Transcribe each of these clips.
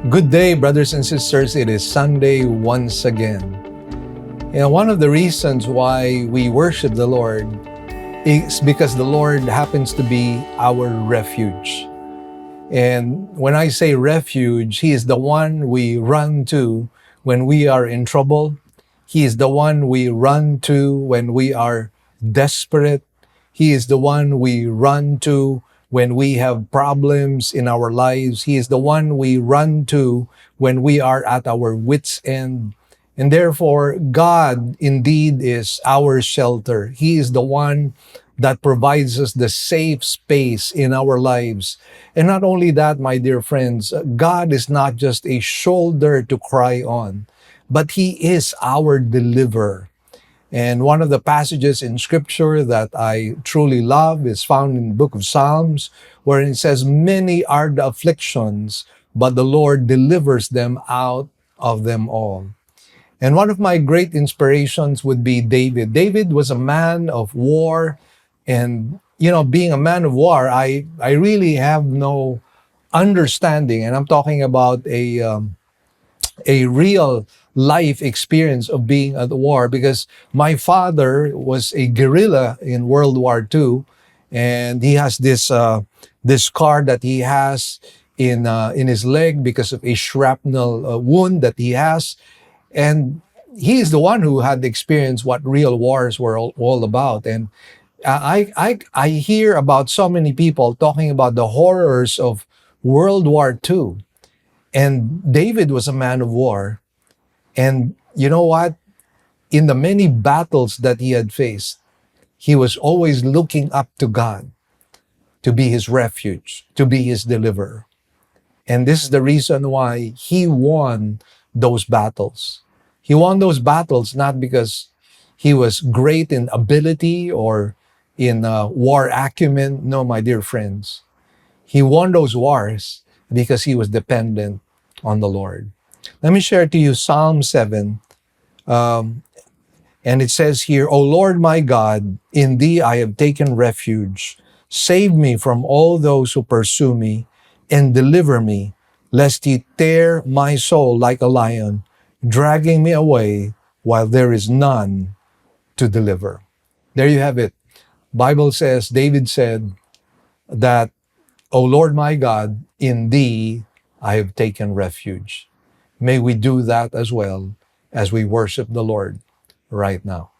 Good day, brothers and sisters. It is Sunday once again. One of the reasons why we worship the Lord is because the Lord happens to be our refuge. And when I say refuge, He is the one we run to when we are in trouble. He is the one we run to when we are desperate. He is the one we run to when we have problems in our lives. He is the one we run to when we are at our wits' end. And therefore, God indeed is our shelter. He is the one that provides us the safe space in our lives. And not only that, my dear friends, God is not just a shoulder to cry on, but He is our deliverer. And one of the passages in Scripture that I truly love is found in the book of Psalms, where it says, "Many are the afflictions, but the Lord delivers them out of them all." And one of my great inspirations would be David. David was a man of war. And, being a man of war, I really have no understanding. And I'm talking about a real life experience of being at war, because my father was a guerrilla in World War II, and he has this scar that he has in his leg because of a shrapnel wound that he has, and he is the one who had experienced what real wars were all about. And I hear about so many people talking about the horrors of World War II. And David was a man of war. And you know what? In the many battles that he had faced, he was always looking up to God to be his refuge, to be his deliverer. And this is the reason why he won those battles. He won those battles not because he was great in ability or in war acumen. No, my dear friends. He won those wars because he was dependent on the Lord. Let me share to you Psalm 7. And it says here, "O Lord my God, in Thee I have taken refuge. Save me from all those who pursue me, and deliver me, lest He tear my soul like a lion, dragging me away while there is none to deliver." There you have it. Bible says, David said that, "O Lord my God, in Thee I have taken refuge." May we do that as well as we worship the Lord right now.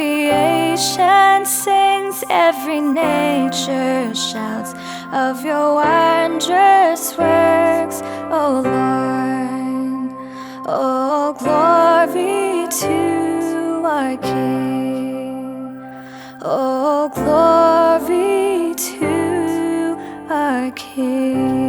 creation sings, every nature shouts of your wondrous works, O Lord. Oh, glory to our King. Oh, glory to our King.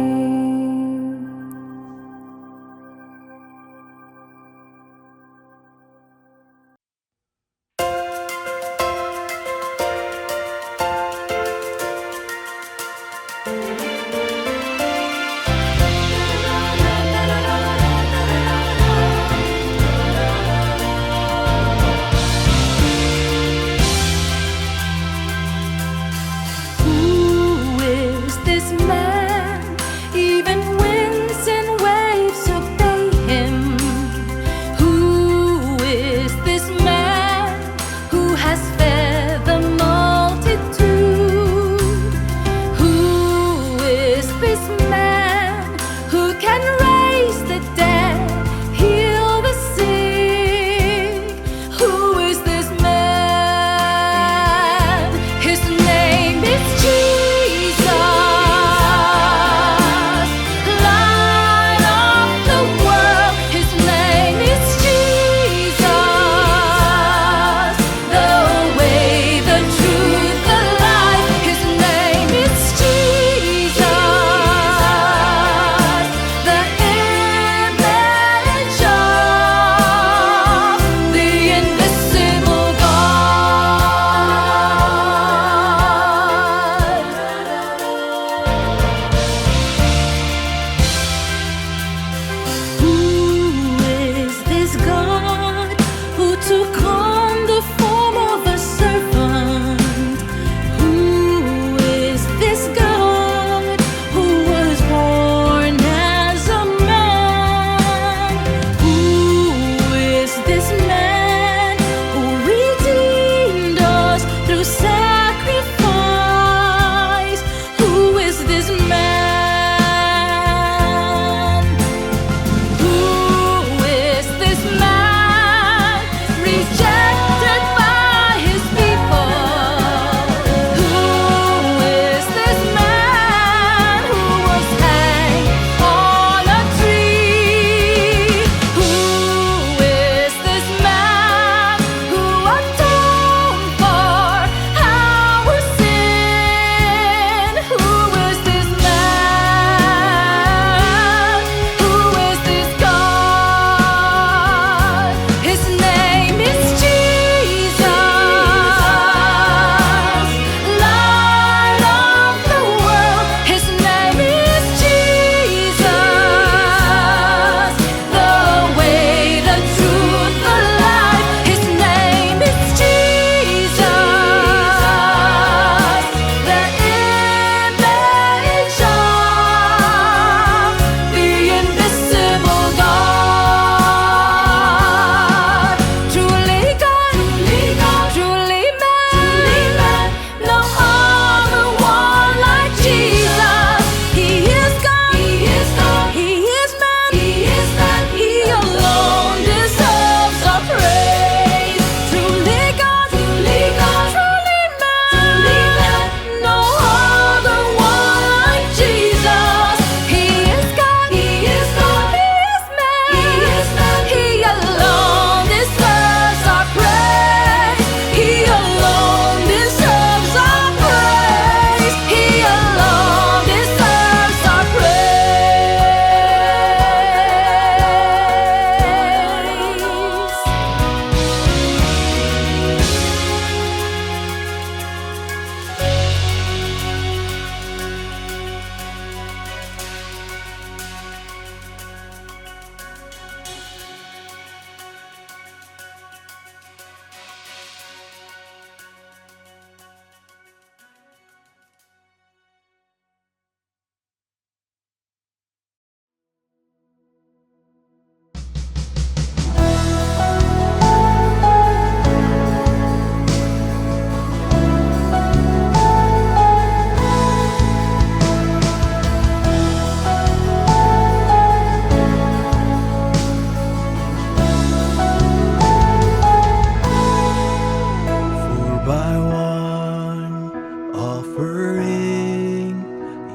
by one offering,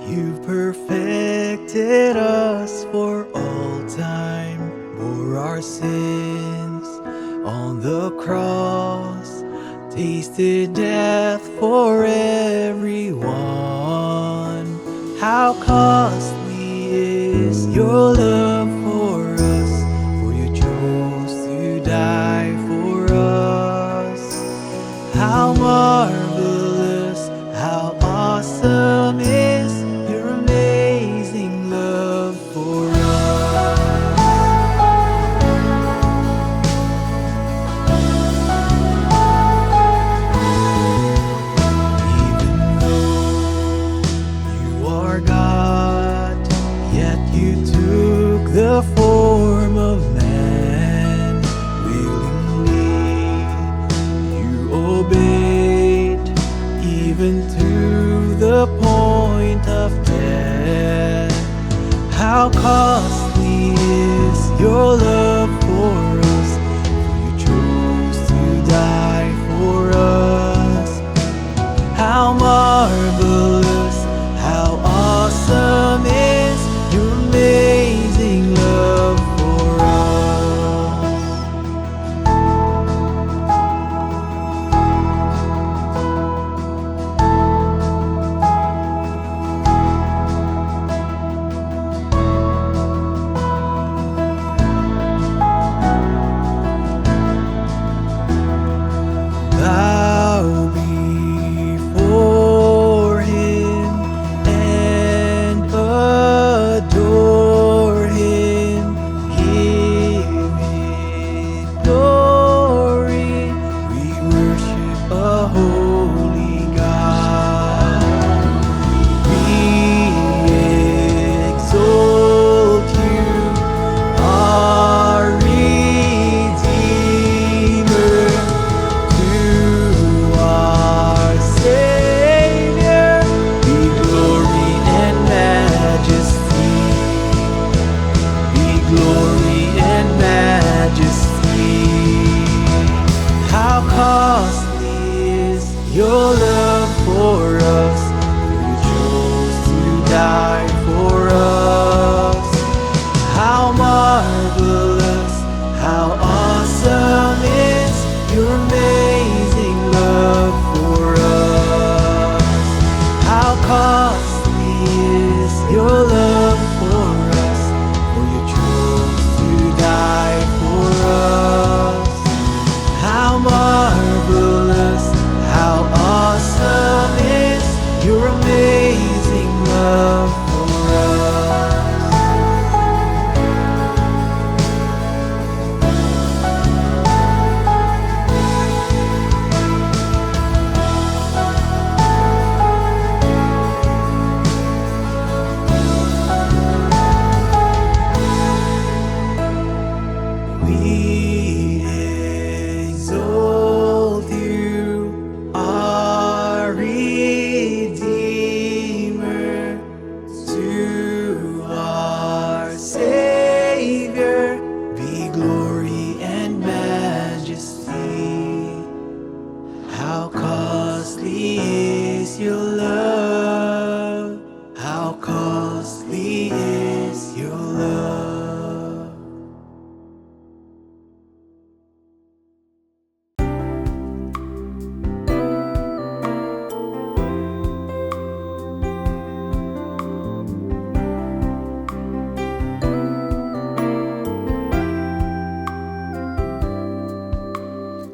you've perfected us for all time. Bore our sins on the cross, tasted death for everyone. How costly is your love for us, for you chose to die for us. How marvelous, how awesome is your amazing love for us. Even though you are God, yet you took the form of man. Willingly you obeyed, even to the point of death. How costly is your love for us, for you chose to die for us. How marvelous, how awesome is your amazing love for us. Bow before him and adore him, give him glory. We worship a holy God. We exalt you, our Redeemer, to our Savior be glory and majesty, be glory and majesty. How costly is your love for us, for you chose to die for us. How marvelous, how awesome is your amazing love for us. How costly is your love for us, for you chose to die for us. How marvelous, how awesome is your amazing love for us. We exalt you, our Redeemer, to our Savior be glory and majesty. How costly is your love, how costly is your love.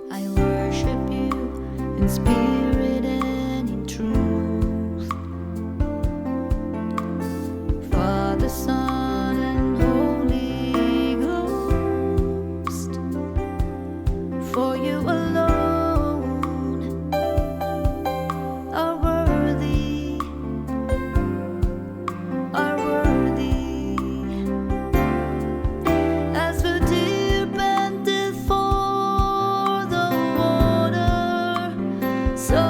I worship you in spirit and in truth. Father, Son, and Holy Ghost. For you alone are worthy, are worthy. As the deer panteth for the water, so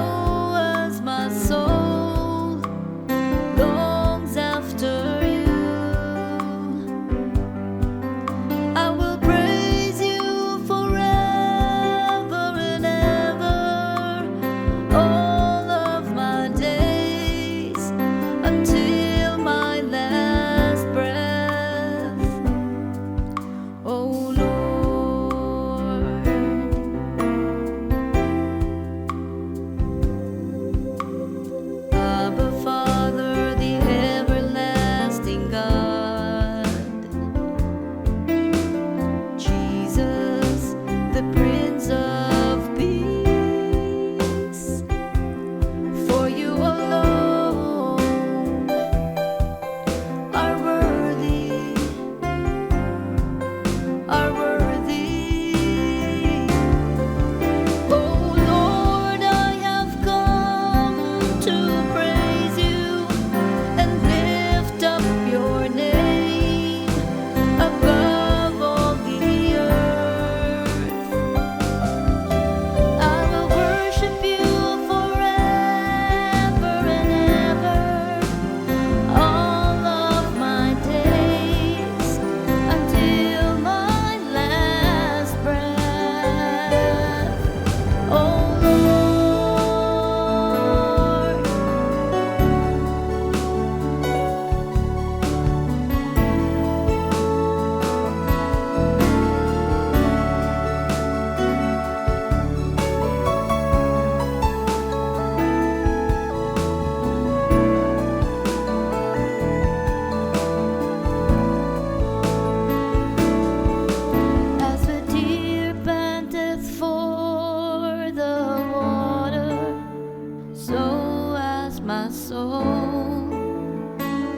my soul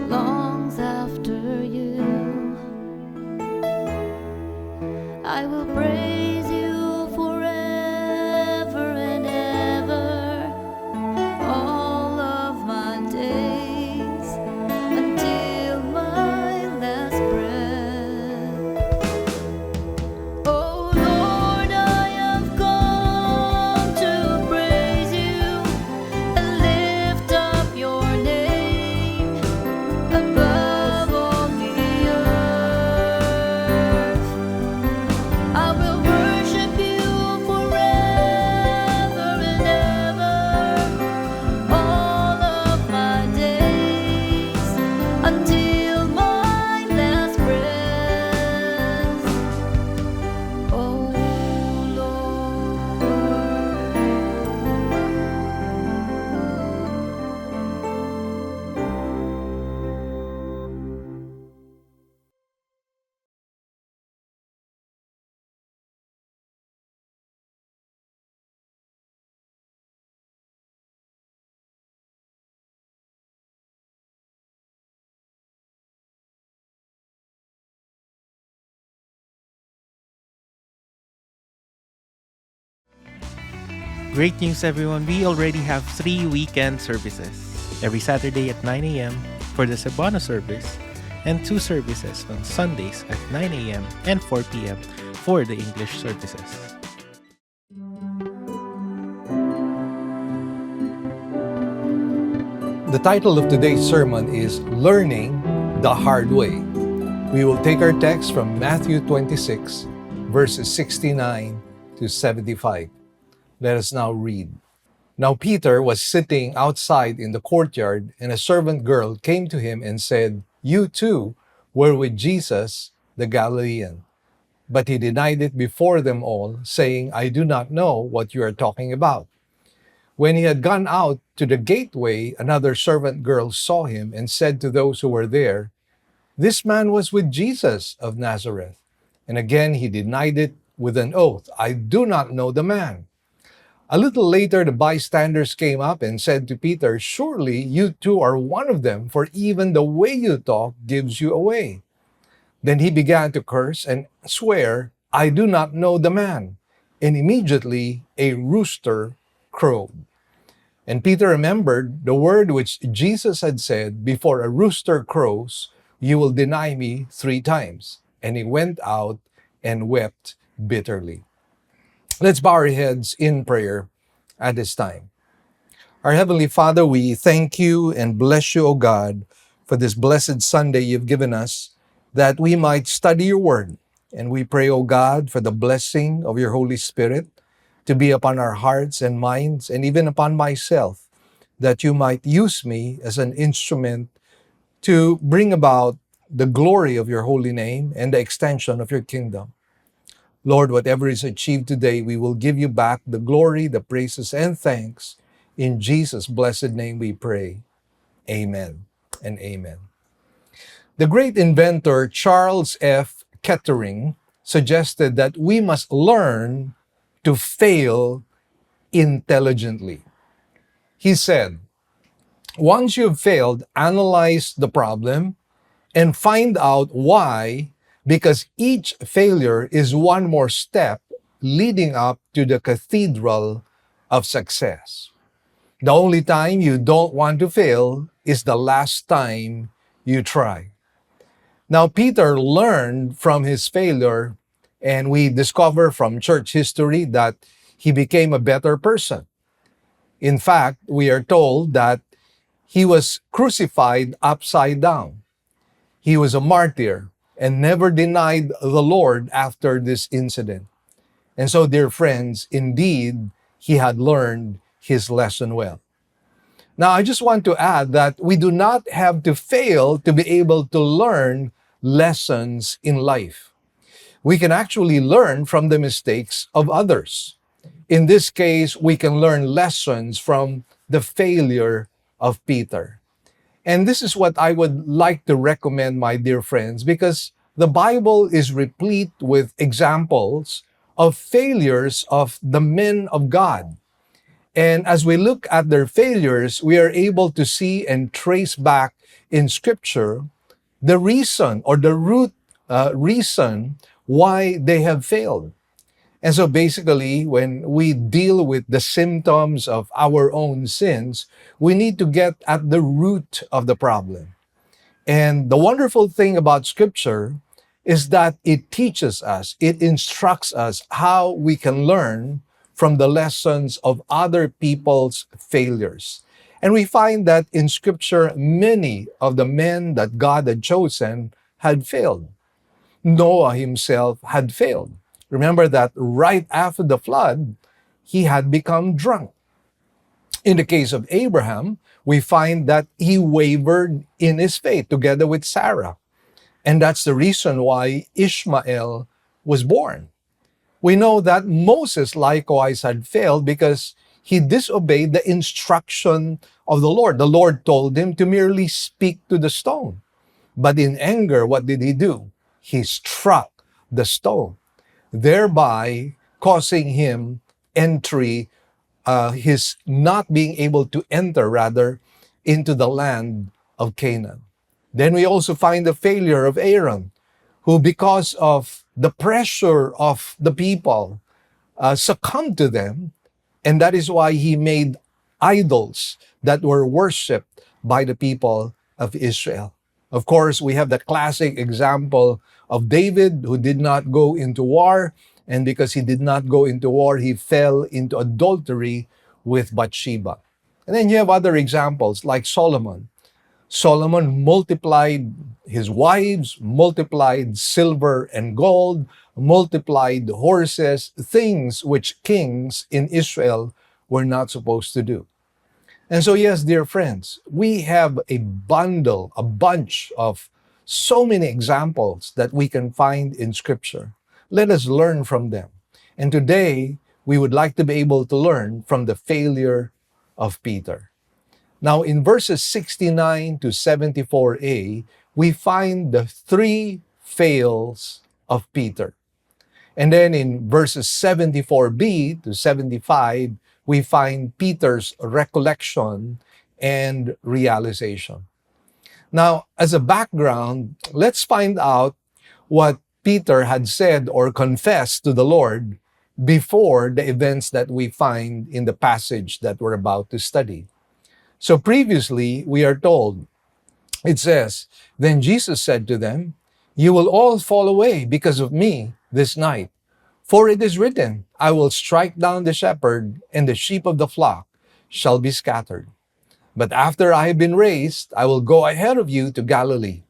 longs after you. I will praise you forever and ever, all of my days, until my last breath. Oh Lord, I have come to praise you and lift up your name above all the earth. I will worship you forever and ever, all of my days, until my last breath. Oh Lord. Great news, everyone. We already have 3 weekend services. Every Saturday at 9 a.m. for the Cebuano service, and 2 services on Sundays at 9 a.m. and 4 p.m. for the English services. The title of today's sermon is Learning the Hard Way. We will take our text from Matthew 26, verses 69 to 75. Let us now read. Now Peter was sitting outside in the courtyard, and a servant girl came to him and said, "You too were with Jesus the Galilean." But he denied it before them all, saying, "I do not know what you are talking about." When he had gone out to the gateway, another servant girl saw him and said to those who were there, "This man was with Jesus of Nazareth." And again he denied it with an oath, "I do not know the man." A little later, the bystanders came up and said to Peter, "Surely you too are one of them, for even the way you talk gives you away." Then he began to curse and swear, "I do not know the man." And immediately a rooster crowed. And Peter remembered the word which Jesus had said, "Before a rooster crows, you will deny me 3 times." And he went out and wept bitterly. Let's bow our heads in prayer at this time. Our Heavenly Father, we thank you and bless you, O God, for this blessed Sunday you've given us, that we might study your word. And we pray, O God, for the blessing of your Holy Spirit to be upon our hearts and minds, and even upon myself, that you might use me as an instrument to bring about the glory of your holy name and the extension of your kingdom. Lord, whatever is achieved today, we will give you back the glory, the praises, and thanks. In Jesus' blessed name we pray. Amen and amen. The great inventor Charles F. Kettering suggested that we must learn to fail intelligently. He said, once you've failed, analyze the problem and find out why, because each failure is one more step leading up to the cathedral of success. The only time you don't want to fail is the last time you try. Now, Peter learned from his failure, and we discover from church history that he became a better person. In fact, we are told that he was crucified upside down. He was a martyr and never denied the Lord after this incident. And so, dear friends, indeed, he had learned his lesson well. Now, I just want to add that we do not have to fail to be able to learn lessons in life. We can actually learn from the mistakes of others. In this case, we can learn lessons from the failure of Peter. And this is what I would like to recommend, my dear friends, because the Bible is replete with examples of failures of the men of God. And as we look at their failures, we are able to see and trace back in Scripture the reason or the root reason why they have failed. And so basically, when we deal with the symptoms of our own sins, we need to get at the root of the problem. And the wonderful thing about Scripture is that it teaches us, it instructs us how we can learn from the lessons of other people's failures. And we find that in Scripture, many of the men that God had chosen had failed. Noah himself had failed. Remember that right after the flood, he had become drunk. In the case of Abraham, we find that he wavered in his faith together with Sarah. And that's the reason why Ishmael was born. We know that Moses likewise had failed because he disobeyed the instruction of the Lord. The Lord told him to merely speak to the stone. But in anger, what did he do? He struck the stone, thereby causing him entry, his not being able to enter, rather, into the land of Canaan. Then we also find the failure of Aaron, who, because of the pressure of the people, succumbed to them, and that is why he made idols that were worshipped by the people of Israel. Of course, we have the classic example of David, who did not go into war, and because he did not go into war, he fell into adultery with Bathsheba. And then you have other examples like Solomon. Solomon multiplied his wives, multiplied silver and gold, multiplied horses, things which kings in Israel were not supposed to do. And so, yes, dear friends, we have a bunch of so many examples that we can find in Scripture. Let us learn from them. And today, we would like to be able to learn from the failure of Peter. Now, in verses 69 to 74a, we find the three fails of Peter. And then in verses 74b to 75, we find Peter's recollection and realization. Now, as a background, let's find out what Peter had said or confessed to the Lord before the events that we find in the passage that we're about to study. So previously, we are told, it says, "Then Jesus said to them, 'You will all fall away because of me this night. For it is written, I will strike down the shepherd, and the sheep of the flock shall be scattered. But after I have been raised, I will go ahead of you to Galilee.'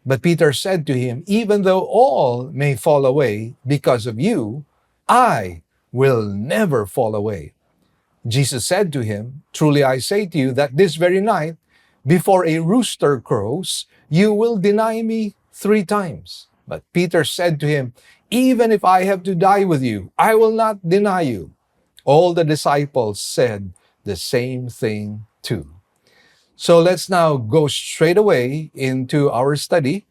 But Peter said to him, 'Even though all may fall away because of you, I will never fall away.' Jesus said to him, 'Truly I say to you that this very night, before a rooster crows, you will deny me 3 times. But Peter said to him, 'Even if I have to die with you, I will not deny you.' All the disciples said the same thing too." So let's now go straight away into our study,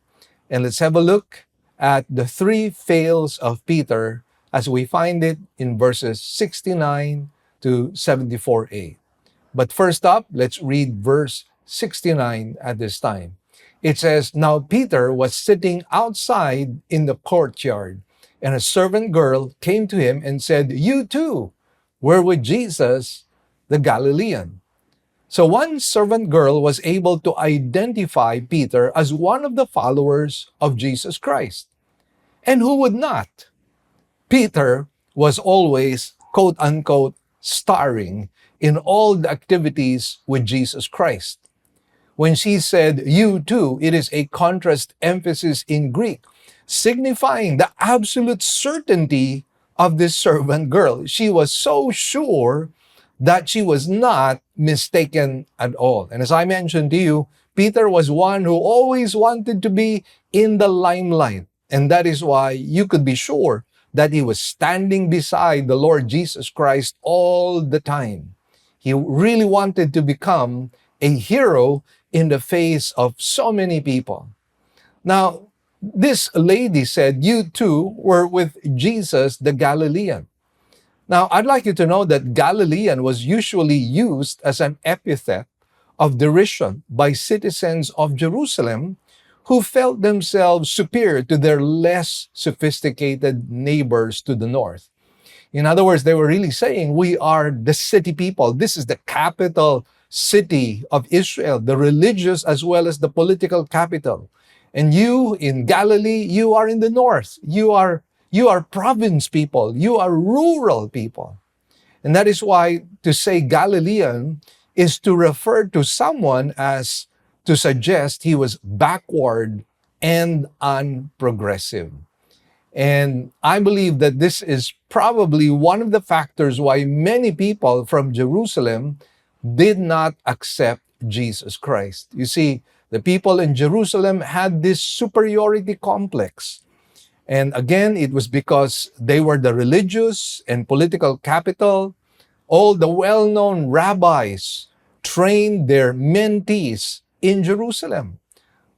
and let's have a look at the 3 fails of Peter as we find it in verses 69 to 74a. But first up, let's read verse 69 at this time. It says, "Now Peter was sitting outside in the courtyard, and a servant girl came to him and said, 'You too were with Jesus, the Galilean.'" So one servant girl was able to identify Peter as one of the followers of Jesus Christ. And who would not? Peter was always, quote unquote, starring in all the activities with Jesus Christ. When she said, "You too," it is a contrast emphasis in Greek, signifying the absolute certainty of this servant girl. She was so sure that she was not mistaken at all. And as I mentioned to you, Peter was one who always wanted to be in the limelight. And that is why you could be sure that he was standing beside the Lord Jesus Christ all the time. He really wanted to become a hero in the face of so many people. Now, this lady said, "You too were with Jesus the Galilean." Now, I'd like you to know that Galilean was usually used as an epithet of derision by citizens of Jerusalem who felt themselves superior to their less sophisticated neighbors to the north. In other words, they were really saying, we are the city people. This is the capital city of Israel, the religious as well as the political capital. And you in Galilee, you are in the north. You are province people. You are rural people. And that is why to say Galilean is to refer to someone as to suggest he was backward and unprogressive. And I believe that this is probably one of the factors why many people from Jerusalem did not accept Jesus Christ. You see, the people in Jerusalem had this superiority complex. And again, it was because they were the religious and political capital. All the well-known rabbis trained their mentees in Jerusalem.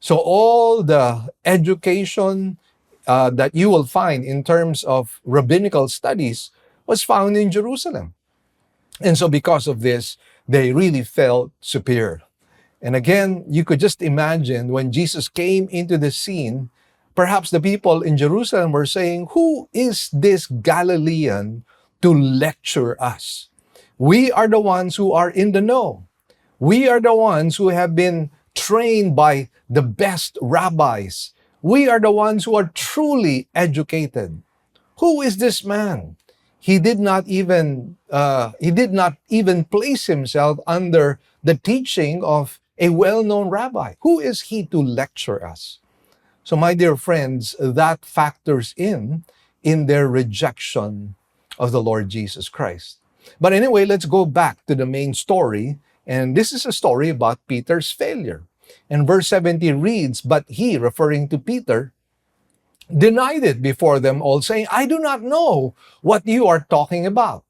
So all the education that you will find in terms of rabbinical studies was found in Jerusalem. And so because of this, they really felt superior. And again, you could just imagine when Jesus came into the scene, perhaps the people in Jerusalem were saying, who is this Galilean to lecture us? We are the ones who are in the know. We are the ones who have been trained by the best rabbis. We are the ones who are truly educated. Who is this man? He did not even place himself under the teaching of a well-known rabbi. Who is he to lecture us? So my dear friends, that factors in their rejection of the Lord Jesus Christ. But anyway, let's go back to the main story. And this is a story about Peter's failure. And verse 70 reads, but he, referring to Peter, denied it before them all, saying, I do not know what you are talking about.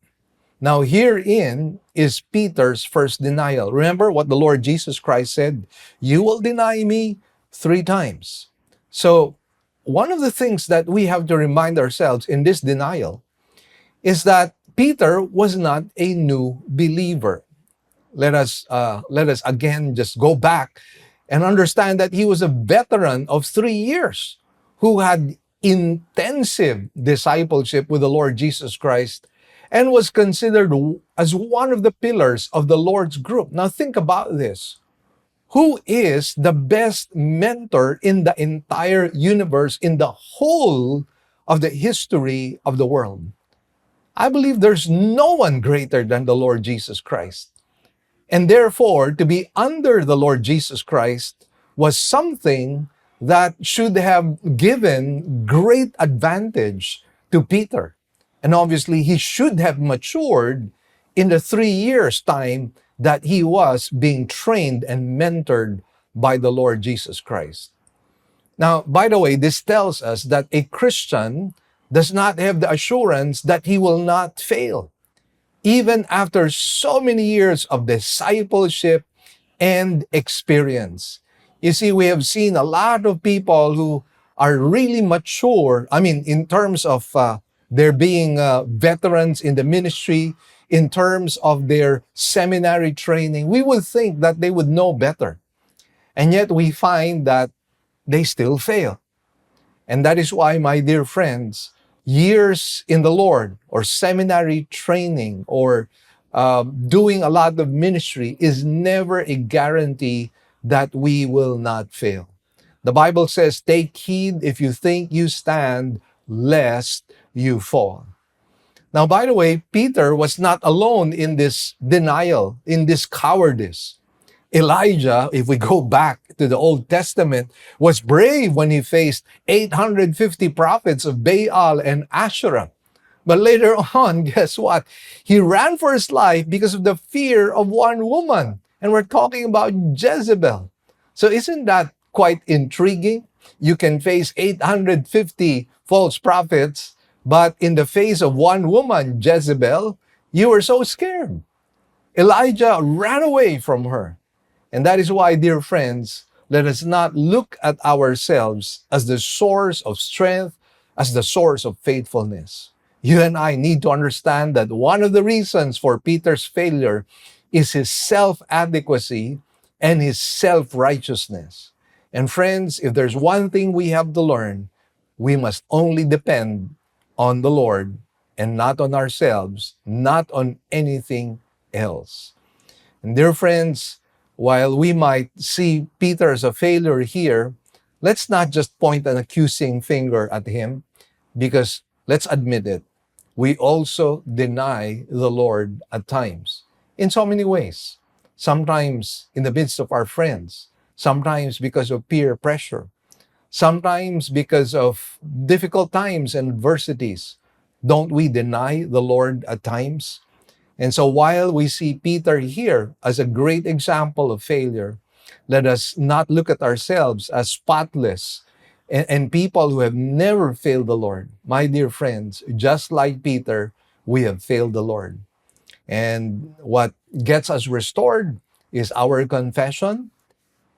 Now, herein is Peter's first denial. Remember what the Lord Jesus Christ said, you will deny me 3 times. So, one of the things that we have to remind ourselves in this denial is that Peter was not a new believer. Let us again just go back and understand that he was a veteran of 3 years who had intensive discipleship with the Lord Jesus Christ and was considered as one of the pillars of the Lord's group. Now think about this. Who is the best mentor in the entire universe, in the whole of the history of the world? I believe there's no one greater than the Lord Jesus Christ. And therefore, to be under the Lord Jesus Christ was something that should have given great advantage to Peter. And obviously, he should have matured in the 3 years' time that he was being trained and mentored by the Lord Jesus Christ. Now, by the way, this tells us that a Christian does not have the assurance that he will not fail, even after so many years of discipleship and experience. You see, we have seen a lot of people who are really mature, in terms of their being veterans in the ministry, in terms of their seminary training. We would think that they would know better. And yet we find that they still fail. And that is why, my dear friends, years in the Lord or seminary training or doing a lot of ministry is never a guarantee that we will not fail. The Bible says, take heed if you think you stand, lest you fall. Now, by the way, Peter was not alone in this denial, in this cowardice. Elijah, if we go back to the Old Testament, was brave when he faced 850 prophets of Baal and Asherah. But later on, guess what? He ran for his life because of the fear of one woman. And we're talking about Jezebel. So isn't that quite intriguing? You can face 850 false prophets, but in the face of one woman, Jezebel, you were so scared. Elijah ran away from her. And that is why, dear friends, let us not look at ourselves as the source of strength, as the source of faithfulness. You and I need to understand that one of the reasons for Peter's failure is his self-adequacy and his self-righteousness. And friends, if there's one thing we have to learn, we must only depend on the Lord and not on ourselves, not on anything else. And dear friends, while we might see Peter as a failure here, let's not just point an accusing finger at him, because let's admit it, we also deny the Lord at times in so many ways. Sometimes in the midst of our friends, sometimes because of peer pressure, sometimes because of difficult times and adversities. Don't we deny the Lord at times? And so while we see Peter here as a great example of failure, let us not look at ourselves as spotless and people who have never failed the Lord. My dear friends, just like Peter, we have failed the Lord. And what gets us restored is our confession.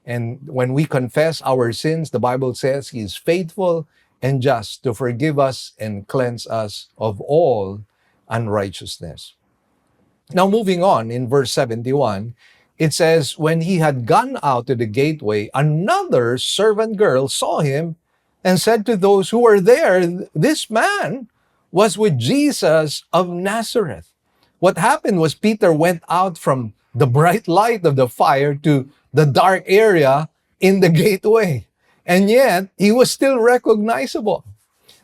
And when we confess our sins, the Bible says He is faithful and just to forgive us and cleanse us of all unrighteousness. Now, moving on in verse 71, it says, when he had gone out to the gateway, another servant girl saw him and said to those who were there, this man was with Jesus of Nazareth. What happened was Peter went out from the bright light of the fire to the dark area in the gateway. And yet, he was still recognizable.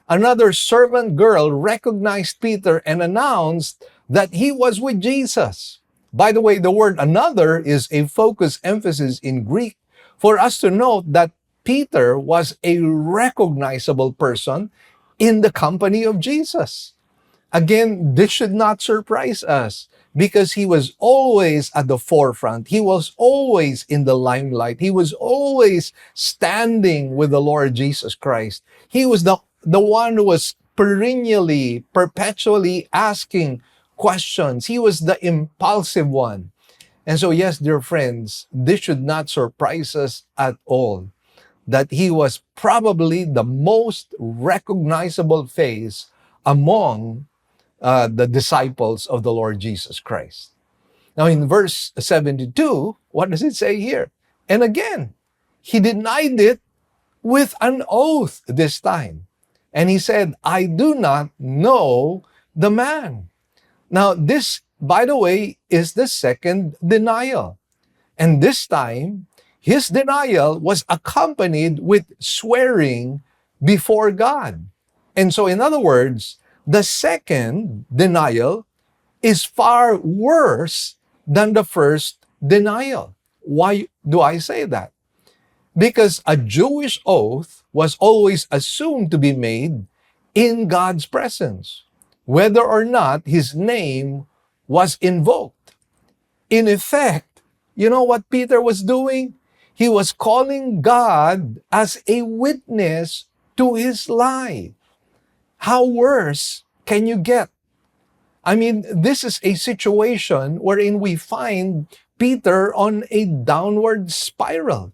Another servant girl recognized Peter and announced that he was with Jesus. By the way, the word another is a focus emphasis in Greek for us to note that Peter was a recognizable person in the company of Jesus. Again, this should not surprise us because he was always at the forefront. He was always in the limelight. He was always standing with the Lord Jesus Christ. He was the one who was perennially, perpetually asking questions. He was the impulsive one. And so, yes, dear friends, this should not surprise us at all that he was probably the most recognizable face among the disciples of the Lord Jesus Christ. Now, in verse 72, what does it say here? And again, he denied it with an oath this time. And he said, I do not know the man. Now, this, by the way, is the second denial. And this time, his denial was accompanied with swearing before God. And so, in other words, the second denial is far worse than the first denial. Why do I say that? Because a Jewish oath was always assumed to be made in God's presence, whether or not his name was invoked. In effect, you know what Peter was doing? He was calling God as a witness to his lie. How worse can you get? I mean, this is a situation wherein we find Peter on a downward spiral.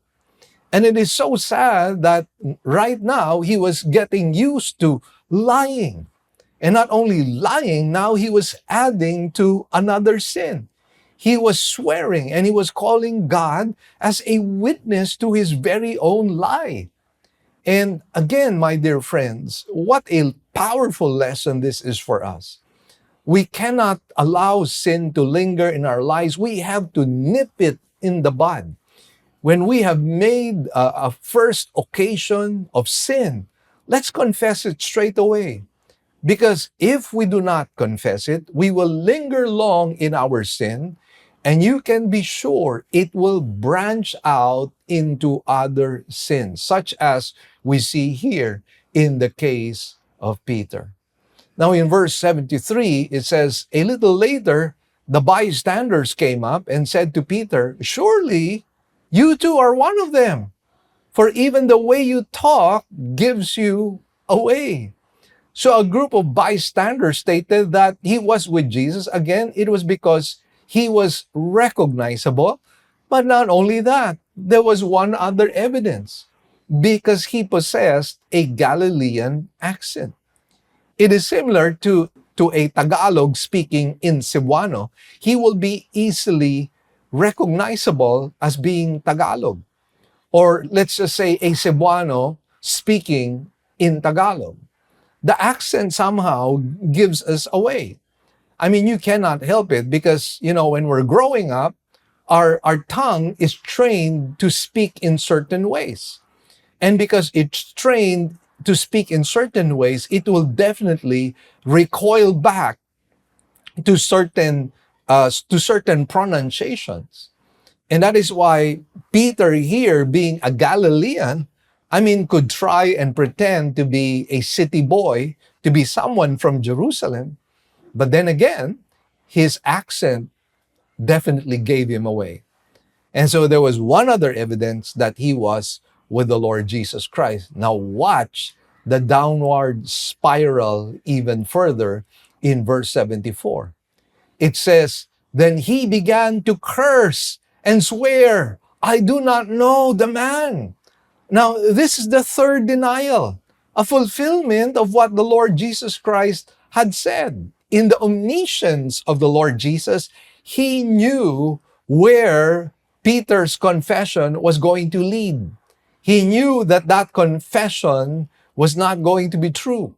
And it is so sad that right now he was getting used to lying. And not only lying, now he was adding to another sin. He was swearing and he was calling God as a witness to his very own lie. And again, my dear friends, what a powerful lesson this is for us. We cannot allow sin to linger in our lives. We have to nip it in the bud. When we have made a first occasion of sin, let's confess it straight away. Because if we do not confess it, we will linger long in our sin, and you can be sure it will branch out into other sins, such as we see here in the case of Peter. Now in verse 73, it says, a little later, the bystanders came up and said to Peter, surely you too are one of them, for even the way you talk gives you away. So a group of bystanders stated that he was with Jesus. Again, it was because he was recognizable. But not only that, there was one other evidence, because he possessed a Galilean accent. It is similar to a Tagalog speaking in Cebuano. He will be easily recognizable as being Tagalog. Or let's just say a Cebuano speaking in Tagalog. The accent somehow gives us away. I mean, you cannot help it because, when we're growing up, our tongue is trained to speak in certain ways. And because it's trained to speak in certain ways, it will definitely recoil back to certain pronunciations. And that is why Peter here, being a Galilean, could try and pretend to be a city boy, to be someone from Jerusalem. But then again, his accent definitely gave him away. And so there was one other evidence that he was with the Lord Jesus Christ. Now watch the downward spiral even further in verse 74. It says, "Then he began to curse and swear, 'I do not know the man.'" Now, this is the third denial, a fulfillment of what the Lord Jesus Christ had said. In the omniscience of the Lord Jesus, he knew where Peter's confession was going to lead. He knew that that confession was not going to be true,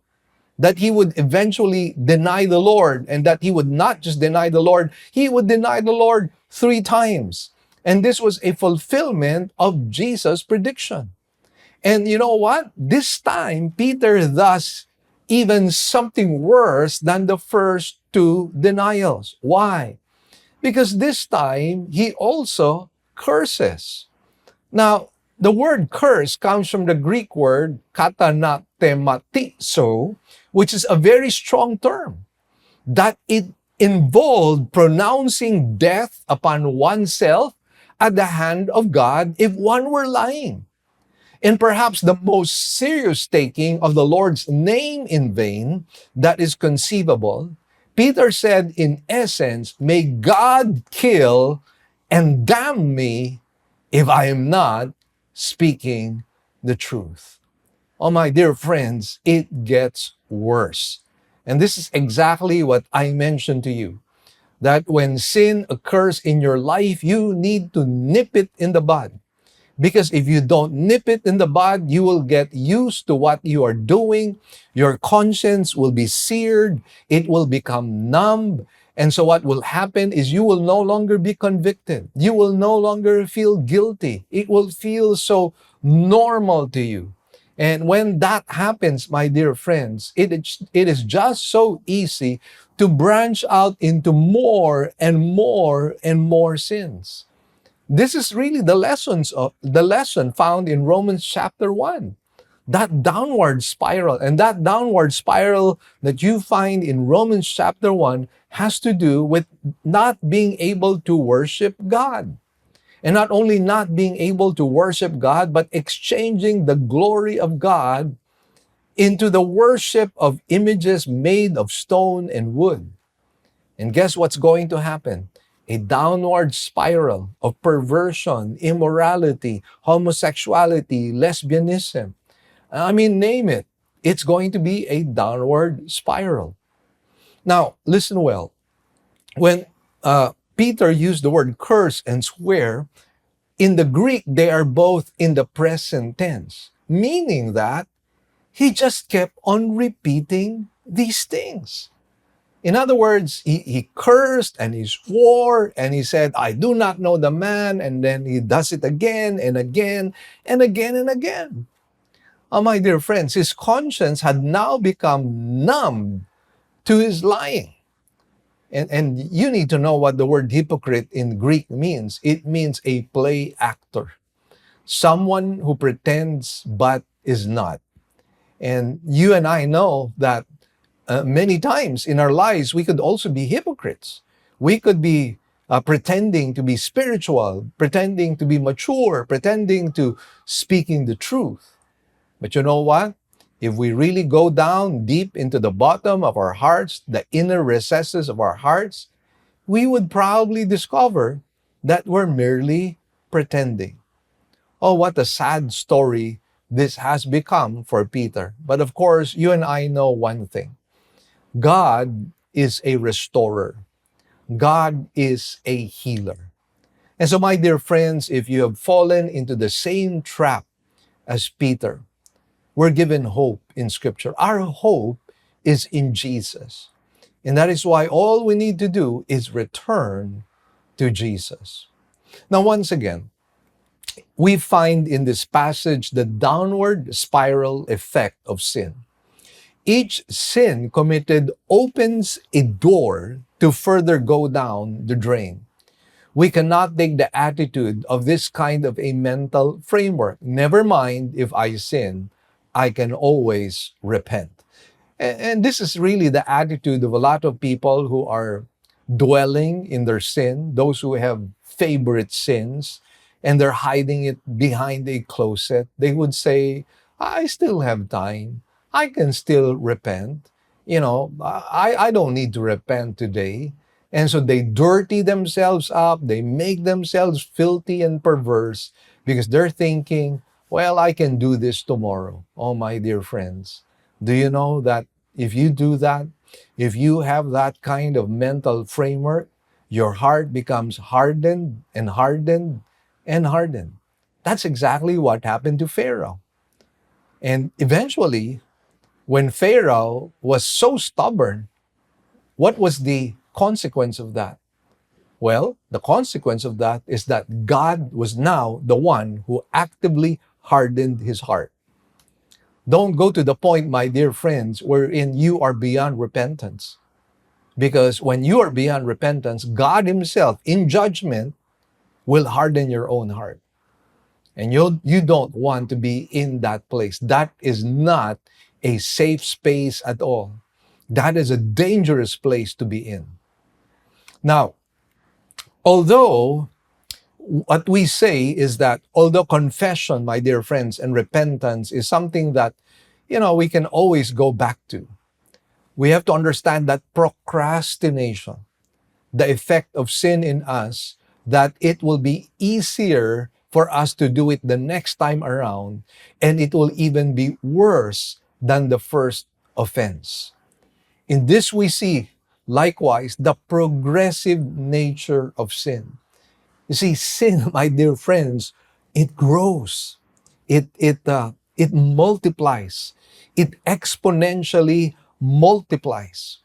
that he would eventually deny the Lord, and that he would not just deny the Lord, he would deny the Lord 3 times. And this was a fulfillment of Jesus' prediction. And you know what? This time, Peter thus even something worse than the first 2 denials. Why? Because this time, he also curses. Now, the word curse comes from the Greek word kataнаtematizo, which is a very strong term, that it involved pronouncing death upon oneself at the hand of God if one were lying. And perhaps the most serious taking of the Lord's name in vain that is conceivable, Peter said in essence, "May God kill and damn me if I am not speaking the truth." Oh, my dear friends, it gets worse. And this is exactly what I mentioned to you, that when sin occurs in your life, you need to nip it in the bud. Because if you don't nip it in the bud, you will get used to what you are doing. Your conscience will be seared. It will become numb. And so what will happen is you will no longer be convicted. You will no longer feel guilty. It will feel so normal to you. And when that happens, my dear friends, it is just so easy to branch out into more and more and more sins. This is really the lesson found in Romans chapter 1. That downward spiral, and that downward spiral that you find in Romans chapter 1 has to do with not being able to worship God. And not only not being able to worship God, but exchanging the glory of God into the worship of images made of stone and wood. And guess what's going to happen? A downward spiral of perversion, immorality, homosexuality, lesbianism. Name it. It's going to be a downward spiral. Now, listen well. When Peter used the word curse and swear, in the Greek, they are both in the present tense, meaning that he just kept on repeating these things. In other words, he cursed and he swore and he said, "I do not know the man," and then he does it again and again and again and again. Oh, my dear friends, his conscience had now become numb to his lying. And you need to know what the word hypocrite in Greek means. It means a play actor, someone who pretends but is not. And you and I know that many times in our lives, we could also be hypocrites. We could be pretending to be spiritual, pretending to be mature, pretending to speaking the truth. But you know what? If we really go down deep into the bottom of our hearts, the inner recesses of our hearts, we would probably discover that we're merely pretending. Oh, what a sad story this has become for Peter. But of course, you and I know one thing. God is a restorer. God is a healer. And so, my dear friends, if you have fallen into the same trap as Peter, we're given hope in Scripture. Our hope is in Jesus. And that is why all we need to do is return to Jesus. Now, once again, we find in this passage the downward spiral effect of sin. Each sin committed opens a door to further go down the drain. We cannot take the attitude of this kind of a mental framework. Never mind if I sin, I can always repent. And this is really the attitude of a lot of people who are dwelling in their sin, those who have favorite sins, and they're hiding it behind a closet. They would say, I still have time. I can still repent. I don't need to repent today. And so they dirty themselves up, they make themselves filthy and perverse because they're thinking, well, I can do this tomorrow. Oh, my dear friends, do you know that if you do that, if you have that kind of mental framework, your heart becomes hardened and hardened and hardened. That's exactly what happened to Pharaoh. And eventually, when Pharaoh was so stubborn, what was the consequence of that? Well, the consequence of that is that God was now the one who actively hardened his heart. Don't go to the point, my dear friends, wherein you are beyond repentance. Because when you are beyond repentance, God himself, in judgment, will harden your own heart. And you don't want to be in that place. That is not a safe space at all. That is a dangerous place to be in. Now, although what we say is that although confession, my dear friends, and repentance is something that, we can always go back to, we have to understand that procrastination, the effect of sin in us, that it will be easier for us to do it the next time around, and it will even be worse than the first offense. In this we see, likewise, the progressive nature of sin. You see, sin, my dear friends, it grows. It multiplies. It exponentially multiplies.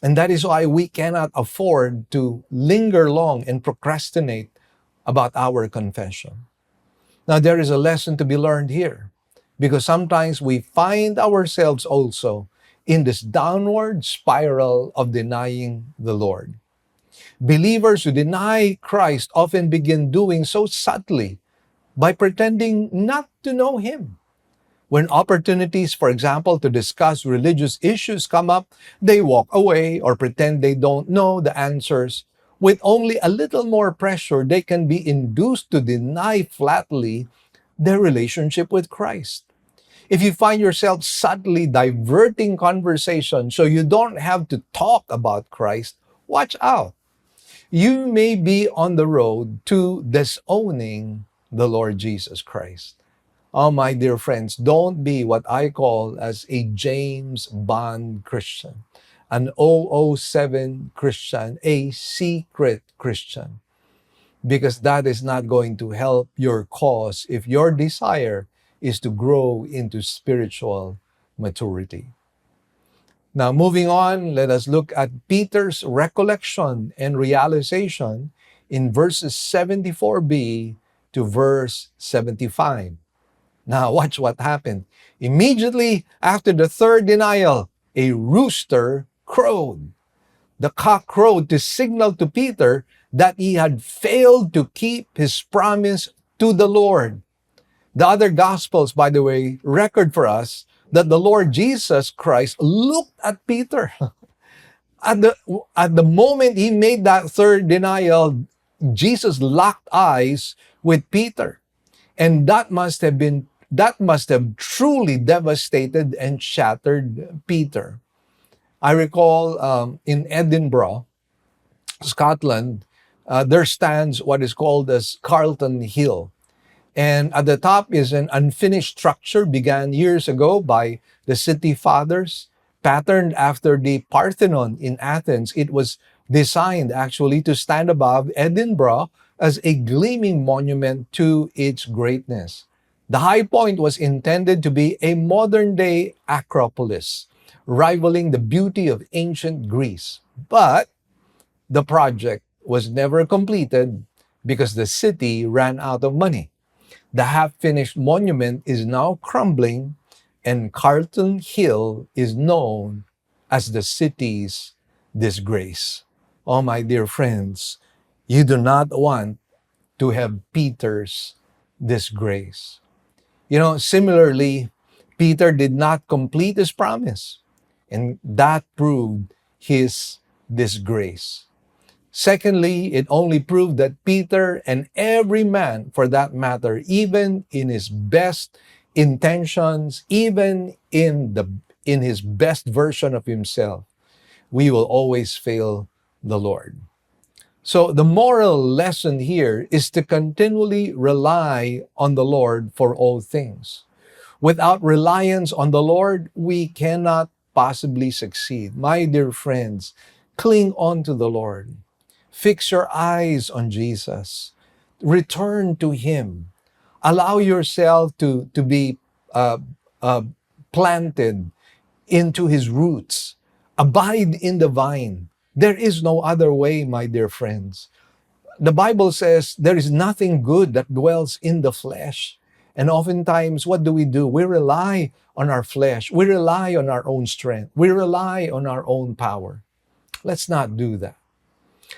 And that is why we cannot afford to linger long and procrastinate about our confession. Now, there is a lesson to be learned here, because sometimes we find ourselves also in this downward spiral of denying the Lord. Believers who deny Christ often begin doing so subtly by pretending not to know Him. When opportunities, for example, to discuss religious issues come up, they walk away or pretend they don't know the answers. With only a little more pressure, they can be induced to deny flatly their relationship with Christ. If you find yourself subtly diverting conversation so you don't have to talk about Christ, watch out. You may be on the road to disowning the Lord Jesus Christ. Oh, my dear friends, don't be what I call as a James Bond Christian, an 007 Christian, a secret Christian, because that is not going to help your cause if your desire is to grow into spiritual maturity. Now, moving on, let us look at Peter's recollection and realization in verses 74b to verse 75. Now, watch what happened. Immediately after the third denial, a rooster crowed. The cock crowed to signal to Peter that he had failed to keep his promise to the Lord. The other Gospels, by the way, record for us that the Lord Jesus Christ looked at Peter. At the moment he made that third denial, Jesus locked eyes with Peter. And that must have truly devastated and shattered Peter. I recall in Edinburgh, Scotland, there stands what is called as Carlton Hill. And at the top is an unfinished structure began years ago by the city fathers. Patterned after the Parthenon in Athens, it was designed actually to stand above Edinburgh as a gleaming monument to its greatness. The high point was intended to be a modern day Acropolis, rivaling the beauty of ancient Greece. But the project was never completed because the city ran out of money. The half finished monument is now crumbling, and Carlton Hill is known as the city's disgrace. Oh, my dear friends, you do not want to have Peter's disgrace. Similarly, Peter did not complete his promise, and that proved his disgrace. Secondly, it only proved that Peter and every man, for that matter, even in his best intentions, even in his best version of himself, we will always fail the Lord. So the moral lesson here is to continually rely on the Lord for all things. Without reliance on the Lord, we cannot possibly succeed. My dear friends, cling on to the Lord. Fix your eyes on Jesus. Return to Him. Allow yourself to be uh, uh, planted into His roots. Abide in the vine. There is no other way, my dear friends. The Bible says there is nothing good that dwells in the flesh. And oftentimes, what do? We rely on our flesh. We rely on our own strength. We rely on our own power. Let's not do that.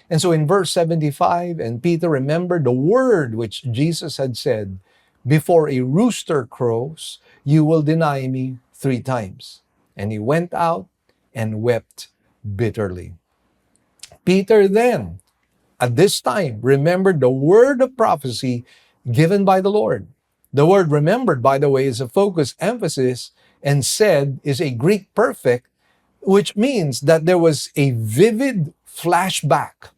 And so in verse 75, and Peter remembered the word which Jesus had said, before a rooster crows, you will deny me 3 times. And he went out and wept bitterly. Peter then, at this time, remembered the word of prophecy given by the Lord. The word remembered, by the way, is a focus emphasis, and said is a Greek perfect, which means that there was a vivid flashback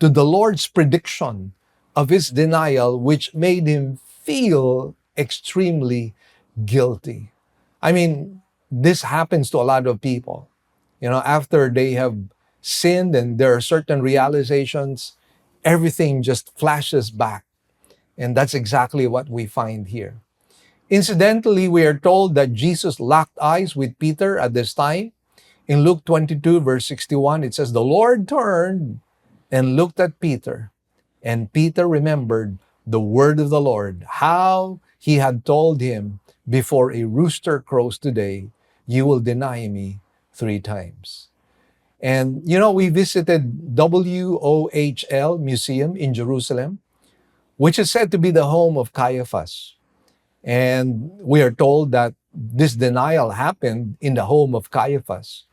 to the Lord's prediction of his denial, which made him feel extremely guilty. I mean, this happens to a lot of people. After they have sinned and there are certain realizations, everything just flashes back. And that's exactly what we find here. Incidentally, we are told that Jesus locked eyes with Peter at this time. In Luke 22, verse 61, it says, the Lord turned and looked at Peter, and Peter remembered the word of the Lord, how he had told him, before a rooster crows today, you will deny me 3 times. And we visited WOHL Museum in Jerusalem, which is said to be the home of Caiaphas. And we are told that this denial happened in the home of Caiaphas.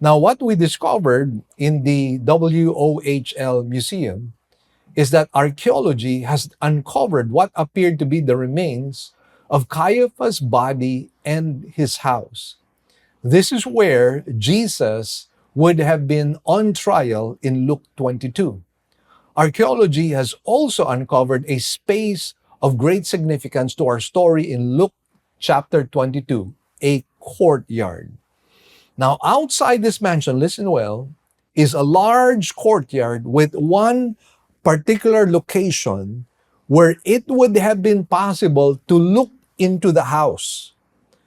Now, what we discovered in the WOHL Museum is that archaeology has uncovered what appeared to be the remains of Caiaphas' body and his house. This is where Jesus would have been on trial in Luke 22. Archaeology has also uncovered a space of great significance to our story in Luke chapter 22, a courtyard. Now, outside this mansion, listen well, is a large courtyard with one particular location where it would have been possible to look into the house.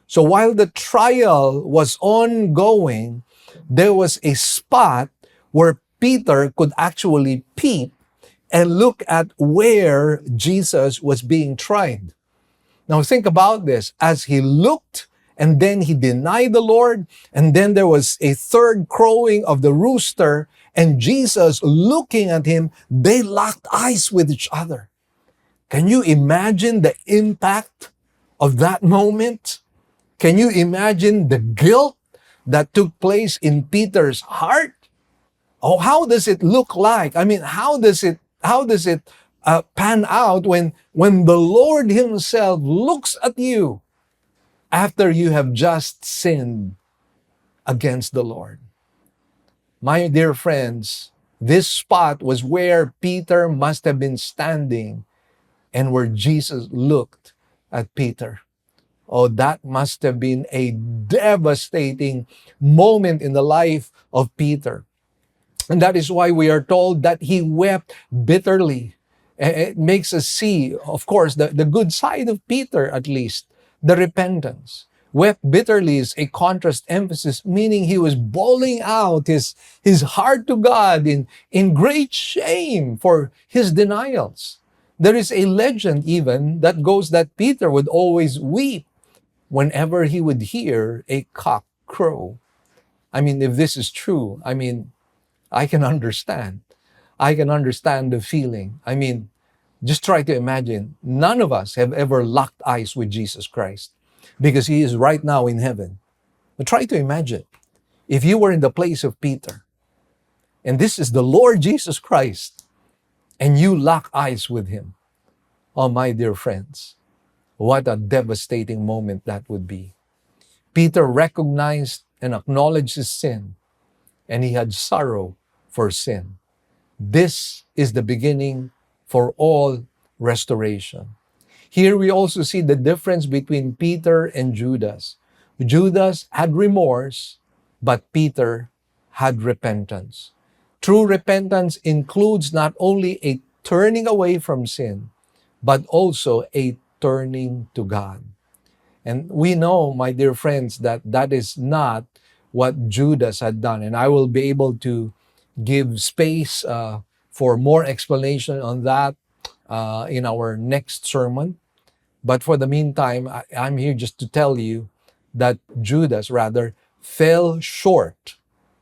So while the trial was ongoing, there was a spot where Peter could actually peep and look at where Jesus was being tried. Now think about this. As he looked, and then he denied the Lord, and then there was a third crowing of the rooster, and Jesus looking at him, they locked eyes with each other. Can you imagine the impact of that moment? Can you imagine the guilt that took place in Peter's heart? Oh, how does it look like? I mean, how does it pan out when the Lord himself looks at you after you have just sinned against the Lord? My dear friends, this spot was where Peter must have been standing and where Jesus looked at Peter. Oh, that must have been a devastating moment in the life of Peter. And that is why we are told that he wept bitterly. It makes us see, of course, the good side of Peter, at least, the repentance. Wept bitterly is a contrast emphasis, meaning he was bawling out his heart to God in great shame for his denials. There is a legend even that goes that Peter would always weep whenever he would hear a cock crow. I mean, if this is true, I mean, I can understand. I can understand the feeling. I mean, just try to imagine. None of us have ever locked eyes with Jesus Christ because he is right now in heaven. But try to imagine if you were in the place of Peter and this is the Lord Jesus Christ and you lock eyes with him. Oh, my dear friends, what a devastating moment that would be. Peter recognized and acknowledged his sin, and he had sorrow for sin. This is the beginning for all restoration. Here we also see the difference between Peter and Judas. Judas had remorse, but Peter had repentance. True repentance includes not only a turning away from sin, but also a turning to God. And we know, my dear friends, that that is not what Judas had done. And I will be able to give space for more explanation on that in our next sermon. But for the meantime, I'm here just to tell you that Judas, rather, fell short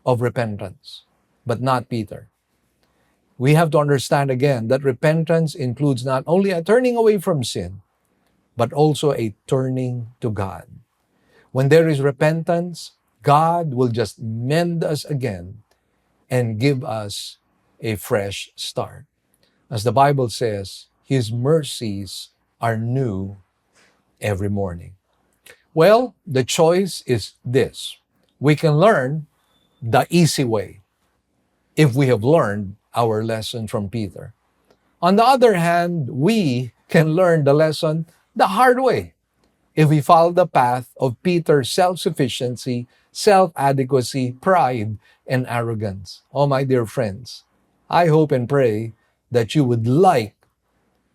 of repentance, but not Peter. We have to understand again that repentance includes not only a turning away from sin, but also a turning to God. When there is repentance, God will just mend us again and give us a fresh start. As the Bible says, His mercies are new every morning. Well, the choice is this. We can learn the easy way if we have learned our lesson from Peter. On the other hand, we can learn the lesson the hard way if we follow the path of Peter's self-sufficiency, self-adequacy, pride, and arrogance. Oh, my dear friends, I hope and pray that you would like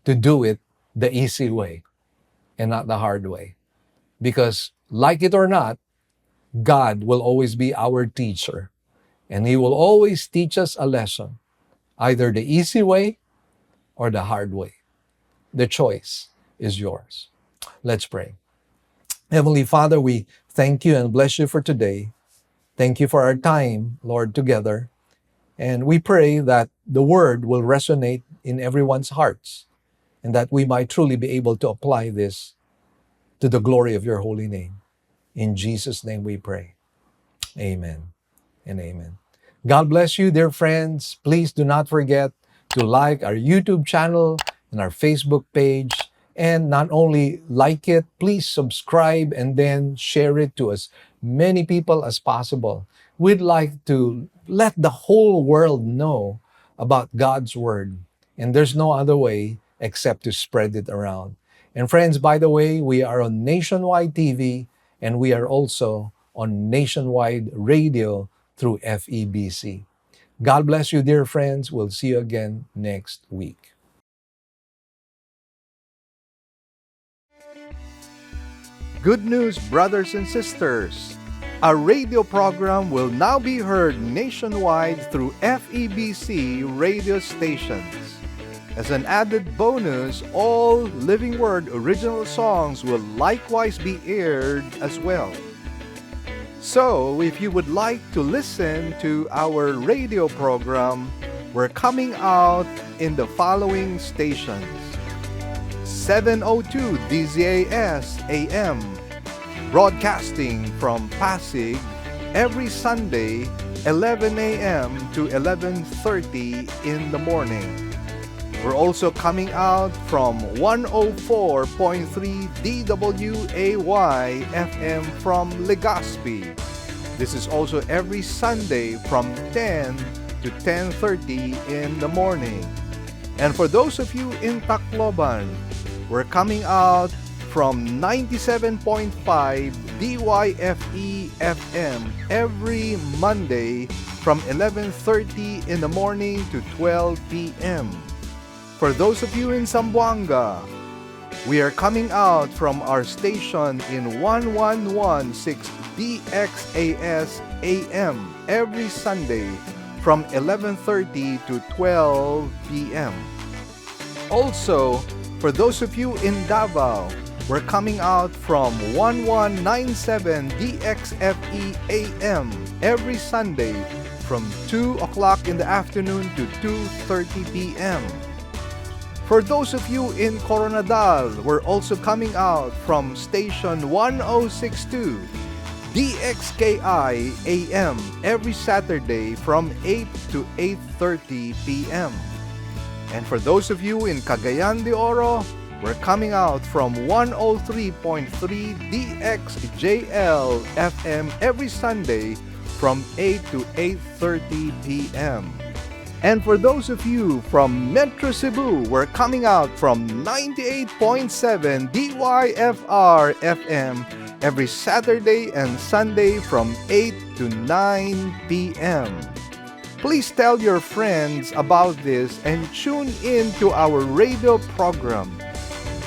to do it the easy way and not the hard way. Because, like it or not, God will always be our teacher. And He will always teach us a lesson, either the easy way or the hard way. The choice is yours. Let's pray. Heavenly Father, we thank you and bless you for today. Thank you for our time, Lord, together. And we pray that the word will resonate in everyone's hearts and that we might truly be able to apply this to the glory of your holy name. In Jesus' name we pray. Amen and amen. God bless you, dear friends. Please do not forget to like our YouTube channel and our Facebook page. And not only like it, please subscribe and then share it to as many people as possible. We'd like to let the whole world know about God's Word. And there's no other way except to spread it around. And friends, by the way, we are on Nationwide TV and we are also on Nationwide Radio through FEBC. God bless you, dear friends. We'll see you again next week. Good news, brothers and sisters! Our radio program will now be heard nationwide through FEBC radio stations. As an added bonus, all Living Word original songs will likewise be aired as well. So, if you would like to listen to our radio program, we're coming out in the following stations. 702 DZAS AM, broadcasting from Pasig every Sunday, 11 a.m. to 11:30 in the morning. We're also coming out from 104.3 DWAY FM from Legazpi. This is also every Sunday from 10 to 10:30 in the morning. And for those of you in Tacloban, we're coming out from 97.5 DYFE FM every Monday from 11:30 in the morning to 12 p.m. For those of you in Zamboanga, we are coming out from our station in 1116 DXAS AM every Sunday from 11:30 to 12 p.m. Also, for those of you in Davao, we're coming out from 1197 DXFE AM every Sunday from 2 o'clock in the afternoon to 2:30 p.m. For those of you in Coronadal, we're also coming out from station 1062 DXKI AM every Saturday from 8 to 8:30 p.m. And for those of you in Cagayan de Oro, we're coming out from 103.3 DXJL FM every Sunday from 8 to 8:30 p.m. And for those of you from Metro Cebu, we're coming out from 98.7 DYFR FM every Saturday and Sunday from 8 to 9 p.m. Please tell your friends about this and tune in to our radio program.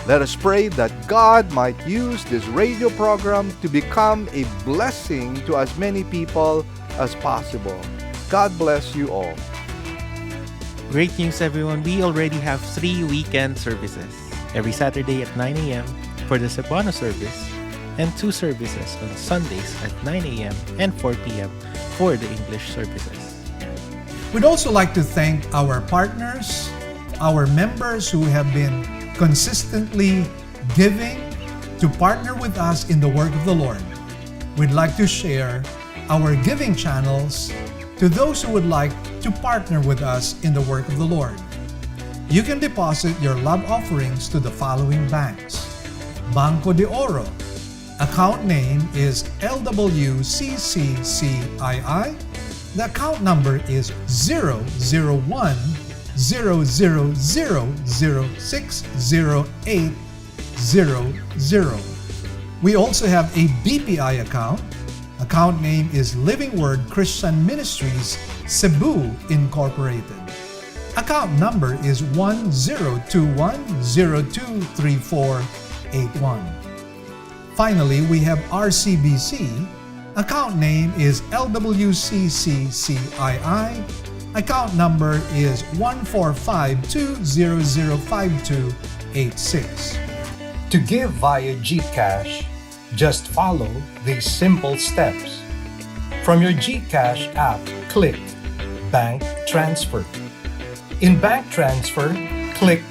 Let us pray that God might use this radio program to become a blessing to as many people as possible. God bless you all. Great news, everyone. We already have 3 weekend services. Every Saturday at 9 a.m. for the Cebuano service and 2 services on Sundays at 9 a.m. and 4 p.m. for the English services. We'd also like to thank our partners, our members who have been consistently giving to partner with us in the work of the Lord. We'd like to share our giving channels to those who would like to partner with us in the work of the Lord. You can deposit your love offerings to the following banks. Banco de Oro. Account name is LWCCCII. The account number is 001-000060800. We also have a BPI account. Account name is Living Word Christian Ministries, Cebu Incorporated. Account number is 1021023481. Finally, we have RCBC. Account name is LWCCCII. Account number is 14520052886. To give via GCash, just follow these simple steps. From your GCash app, click Bank Transfer. In Bank Transfer, click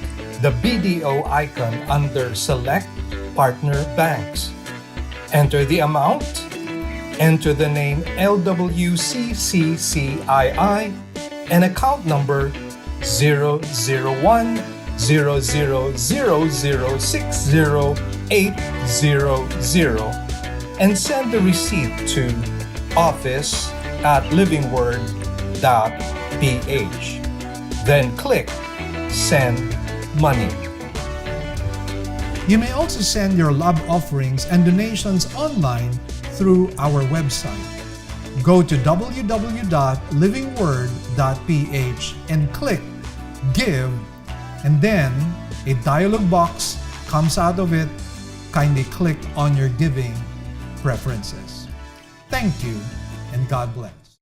the BDO icon under Select Partner Banks. Enter the amount, enter the name LWCCCII and account number 001-000060800 and send the receipt to office@livingword.ph. Then click Send Money. You may also send your love offerings and donations online through our website. Go to www.livingword.ph and click Give, and then a dialog box comes out of it. Kindly click on your giving preferences. Thank you, and God bless.